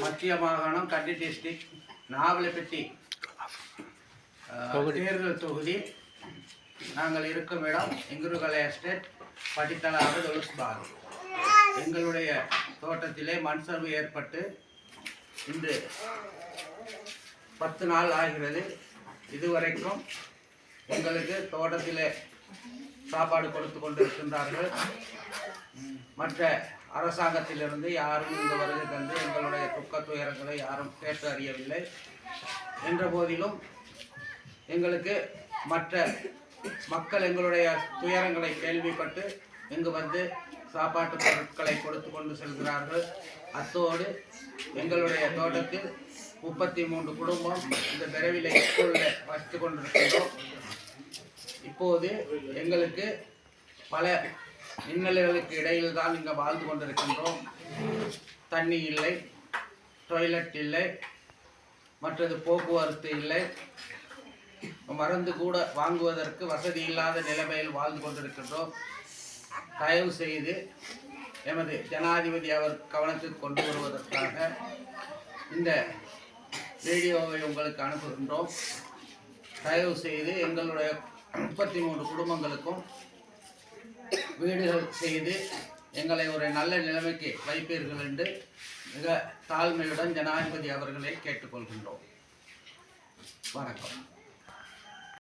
மத்திய மாகாணம் கண்டி டிஸ்ட்ரிக்ட் நாவலப்பிட்டி தேர்தல் தொகுதி. நாங்கள் இருக்கும் இடம் இங்குருகலை எஸ்டேட் படித்தலாவது தொலுஸ்பார். எங்களுடைய தோட்டத்திலே மண் சரிவு ஏற்பட்டு இன்று 10 நாள் ஆகிறது. இதுவரைக்கும் எங்களுக்கு தோட்டத்திலே சாப்பாடு கொடுத்து கொண்டிருக்கின்றார்கள். மற்ற அரசாங்கத்திலிருந்து யாரும் இந்த வருகை தந்து எங்களுடைய துக்க துயரங்களை யாரும் கேட்டு அறியவில்லை. என்ற போதிலும் எங்களுக்கு மற்ற மக்கள் எங்களுடைய துயரங்களை கேள்விப்பட்டு இங்கு வந்து சாப்பாட்டு பொருட்களை கொடுத்து கொண்டு செல்கிறார்கள். அத்தோடு எங்களுடைய தோட்டத்தில் 33 குடும்பம் இந்த விரைவில் ஸ்கூலில் வசித்து கொண்டிருக்கின்றோம். இப்போது எங்களுக்கு பல இன்னல்களுக்கு இடையில் தான் இங்கே வாழ்ந்து கொண்டிருக்கின்றோம். தண்ணி இல்லை, டாய்லெட் இல்லை, மற்றது போக்குவரத்து இல்லை, மருந்து கூட வாங்குவதற்கு வசதி இல்லாத நிலைமையில் வாழ்ந்து கொண்டிருக்கின்றோம். தயவு செய்து எமது ஜனாதிபதி அவர் கவனத்துக்கு கொண்டு வருவதற்காக இந்த வீடியோவை உங்களுக்கு அனுப்புகின்றோம். தயவு செய்து எங்களுடைய 33 குடும்பங்களுக்கும் வீடுகள் செய்து எங்களை ஒரு நல்ல நிலைமைக்கு வைப்பீர்கள் என்று மிக தாழ்மையுடன் ஜனாதிபதி அவர்களை கேட்டுக்கொள்கின்றோம். வணக்கம்.